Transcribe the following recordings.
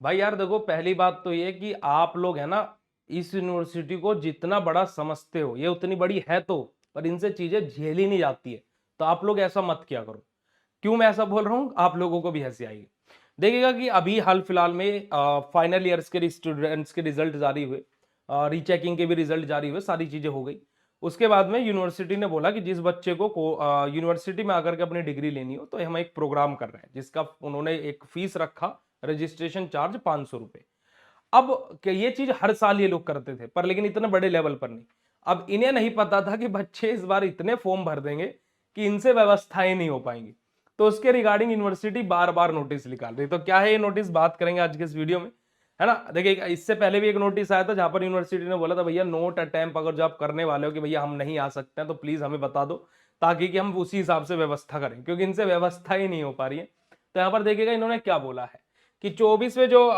भाई यार देखो, पहली बात तो ये कि आप लोग है ना, इस यूनिवर्सिटी को जितना बड़ा समझते हो, ये उतनी बड़ी है तो, पर इनसे चीजें झेली नहीं जाती है। तो आप लोग ऐसा मत किया करो। क्यों मैं ऐसा बोल रहा हूं, आप लोगों को भी हंसी आएगी। देखिएगा कि अभी हाल फिलहाल में फाइनल ईयर्स के स्टूडेंट्स के रिजल्ट जारी हुए, रीचेकिंग के भी रिजल्ट जारी हुए, सारी चीजें हो गई। उसके बाद में यूनिवर्सिटी ने बोला कि जिस बच्चे को यूनिवर्सिटी में आकर के अपनी डिग्री लेनी हो, तो हम एक प्रोग्राम कर रहे हैं जिसका उन्होंने एक फीस रखा, रजिस्ट्रेशन चार्ज 500 रुपए। अब ये चीज हर साल ये लोग करते थे, पर लेकिन इतने बड़े लेवल पर नहीं। अब इन्हें नहीं पता था कि बच्चे इस बार इतने फॉर्म भर देंगे कि इनसे व्यवस्थाएं नहीं हो पाएंगी। तो उसके रिगार्डिंग यूनिवर्सिटी बार बार नोटिस निकाल रही। तो क्या है ये नोटिस, बात करेंगे आज के इस वीडियो में, है ना। देखिए, इससे पहले भी एक नोटिस आया था जहां पर यूनिवर्सिटी ने बोला था भैया नोट अटेम्प्ट अगर जो आप करने वाले हो कि भैया हम नहीं आ सकते हैं, तो प्लीज हमें बता दो, ताकि कि हम उसी हिसाब से व्यवस्था करें, क्योंकि इनसे व्यवस्था ही नहीं हो पा रही है। तो यहाँ पर देखिएगा इन्होंने क्या बोला है कि 24वें जो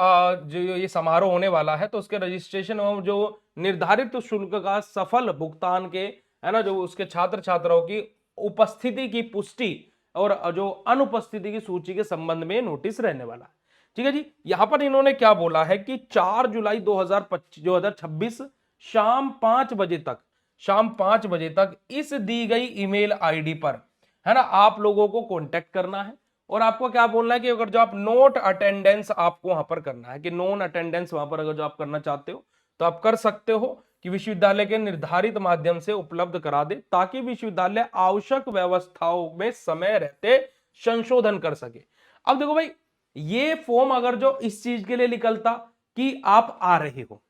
ये समारोह होने वाला है, तो उसके रजिस्ट्रेशन एवं जो निर्धारित शुल्क का सफल भुगतान के, है ना, जो उसके छात्र छात्राओं की उपस्थिति की पुष्टि और जो अनुपस्थिति की सूची के संबंध में नोटिस रहने वाला है। ठीक है जी। यहां पर इन्होंने क्या बोला है कि 4 जुलाई 2026 शाम 5 बजे तक इस दी गई ईमेल आईडी पर, है ना, आप लोगों को कांटेक्ट करना है। और आपको क्या बोलना है कि अगर जो आप नोट अटेंडेंस आपको वहां पर करना है, कि नॉन अटेंडेंस वहां पर अगर जो आप करना चाहते हो तो आप कर सकते हो, कि विश्वविद्यालय के निर्धारित माध्यम से उपलब्ध करा दे, ताकि विश्वविद्यालय आवश्यक व्यवस्थाओं में समय रहते संशोधन कर सके। अब देखो भाई, ये फॉर्म अगर जो इस चीज के लिए निकलता कि आप आ रहे हो,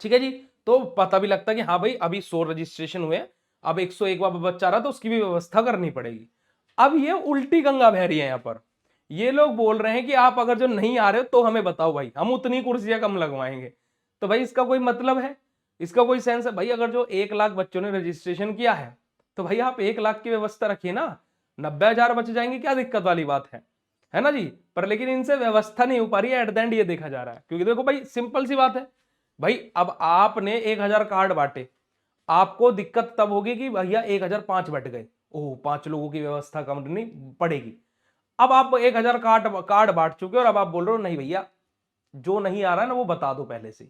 ठीक है जी, तो पता भी लगता कि हाँ भाई अभी 100 रजिस्ट्रेशन हुए, अब 101 बच्चा रहा तो उसकी भी व्यवस्था करनी पड़ेगी। अब ये उल्टी गंगा बह रही है। यहाँ पर ये लोग बोल रहे हैं कि आप अगर जो नहीं आ रहे हो तो हमें बताओ भाई, हम उतनी कुर्सियां कम लगवाएंगे। तो भाई इसका कोई मतलब है, इसका कोई सेंस है? भाई अगर जो 1 लाख बच्चों ने रजिस्ट्रेशन किया है, तो भाई आप 1 लाख की व्यवस्था रखिए ना। 90,000 बच जाएंगे, क्या दिक्कत वाली बात है ना जी। पर लेकिन इनसे व्यवस्था नहीं हो पा रही है, एट द एंड ये देखा जा रहा है। क्योंकि देखो भाई, सिंपल सी बात है भाई, अब आपने 1,000 कार्ड बांटे, आपको दिक्कत तब होगी कि भैया 1,005 बट गए, ओह 5 लोगों की व्यवस्था करनी पड़ेगी। अब आप 1,000 कार्ड कार्ड बांट चुके हो और अब आप बोल रहे हो नहीं भैया, जो नहीं आ रहा है ना वो बता दो पहले से।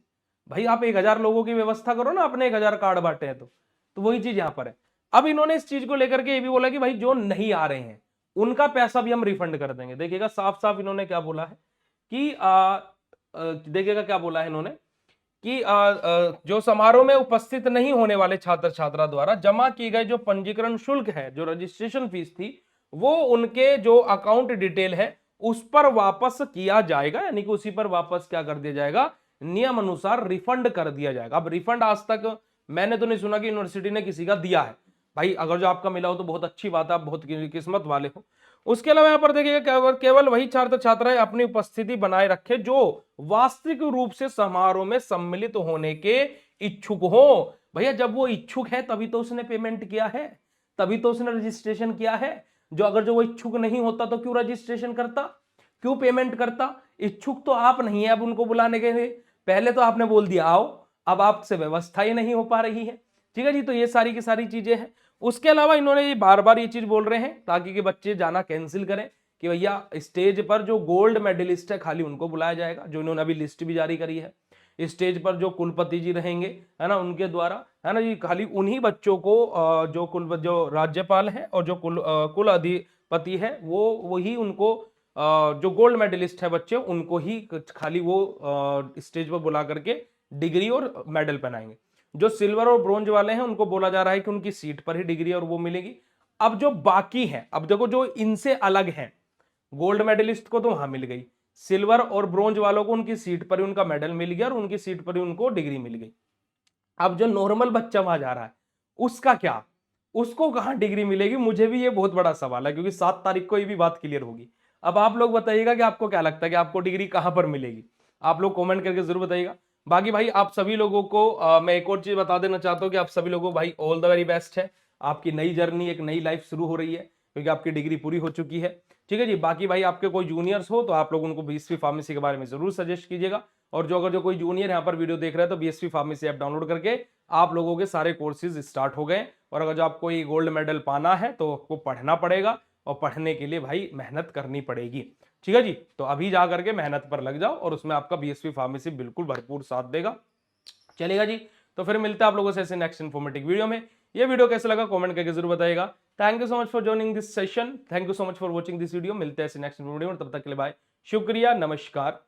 भाई आप 1,000 लोगों की व्यवस्था करो ना, अपने 1,000 कार्ड बांटे हैं तो वही चीज यहां पर है। अब इन्होंने इस चीज को लेकर के ये भी बोला कि भाई जो नहीं आ रहे हैं उनका पैसा भी हम रिफंड कर देंगे। देखिएगा साफ साफ इन्होंने क्या बोला है कि देखिएगा क्या बोला है इन्होंने कि जो समारोह में उपस्थित नहीं होने वाले छात्र छात्रा द्वारा जमा की गए जो पंजीकरण शुल्क है, जो रजिस्ट्रेशन फीस थी, वो उनके जो अकाउंट डिटेल है उस पर वापस किया जाएगा, यानी कि उसी पर वापस क्या कर दिया जाएगा, नियम अनुसार रिफंड कर दिया जाएगा। अब रिफंड आज तक मैंने तो नहीं सुना कि यूनिवर्सिटी ने किसी का दिया है। भाई अगर जो आपका मिला हो तो बहुत अच्छी बात है, आप बहुत किस्मत वाले हो। उसके अलावा यहाँ पर देखिएगा केवल वही छात्र छात्राएं अपनी उपस्थिति बनाए रखे जो वास्तविक रूप से समारोह में सम्मिलित होने के इच्छुक हो। भैया जब वो इच्छुक है तभी तो उसने पेमेंट किया है, तभी तो उसने रजिस्ट्रेशन किया है। जो अगर जो वो इच्छुक नहीं होता तो क्यों रजिस्ट्रेशन करता, क्यों पेमेंट करता? इच्छुक तो आप नहीं है अब उनको बुलाने के लिए। पहले तो आपने बोल दिया आओ, अब आपसे व्यवस्था ही नहीं हो पा रही है। ठीक है जी। तो ये सारी की सारी चीजें हैं। उसके अलावा इन्होंने ये बार बार ये चीज बोल रहे हैं ताकि कि बच्चे जाना कैंसिल करें, कि भैया स्टेज पर जो गोल्ड मेडलिस्ट है खाली उनको बुलाया जाएगा, जो इन्होंने अभी लिस्ट भी जारी करी है। स्टेज पर जो कुलपति जी रहेंगे, है ना, उनके द्वारा, है ना जी, खाली उन्हीं बच्चों को जो राज्यपाल है और जो कुल अधिपति है वो वही उनको जो गोल्ड मेडलिस्ट है बच्चे उनको ही खाली वो स्टेज पर बुला करके डिग्री और मेडल पहनाएंगे। जो सिल्वर और ब्रोंज वाले हैं उनको बोला जा रहा है कि उनकी सीट पर ही डिग्री और वो मिलेगी। अब जो बाकी है, अब देखो जो इनसे अलग है, गोल्ड मेडलिस्ट को तो वहां मिल गई, सिल्वर और ब्रोंज वालों को उनकी सीट पर ही उनका मेडल मिल गया और उनकी सीट पर ही उनको डिग्री मिल गई। अब जो नॉर्मल बच्चा वहां जा रहा है उसका क्या, उसको कहां डिग्री मिलेगी? मुझे भी ये बहुत बड़ा सवाल है, क्योंकि 7 तारीख को ये भी बात क्लियर होगी। अब आप लोग बताइएगा कि आपको क्या लगता है कि आपको डिग्री कहां पर मिलेगी? आप लोग कमेंट करके जरूर बताइएगा। बाकी भाई आप सभी लोगों को मैं एक और चीज बता देना चाहता हूं कि आप सभी लोगों को भाई ऑल द वेरी बेस्ट है। आपकी नई जर्नी, एक नई लाइफ शुरू हो रही है, क्योंकि आपकी डिग्री पूरी हो चुकी है। ठीक है जी। बाकी भाई आपके कोई जूनियर्स हो तो आप लोग उनको बीएसवी फार्मेसी के बारे में जरूर सजेस्ट कीजिएगा। और जो अगर जो कोई जूनियर यहाँ पर वीडियो देख रहा है तो बीएसवी फार्मेसी ऐप डाउनलोड करके आप लोगों के सारे कोर्सेज स्टार्ट हो गए। और अगर जो आपको ये गोल्ड मेडल पाना है तो आपको पढ़ना पड़ेगा, और पढ़ने के लिए भाई मेहनत करनी पड़ेगी। ठीक है जी। तो अभी जा करके मेहनत पर लग जाओ और उसमें आपका बीएसवी फार्मेसी बिल्कुल भरपूर साथ देगा। चलेगा जी। तो फिर मिलते हैं आप लोगों से ऐसे नेक्स्ट इन्फॉर्मेटिव वीडियो में। ये वीडियो कैसा लगा कमेंट करके जरूर बताइएगा। Thank you so much for joining this session, thank you so much for watching this video. मिलते हैं ऐसे नेक्स्ट वीडियो में, तब तक के लिए बाय, शुक्रिया, नमस्कार।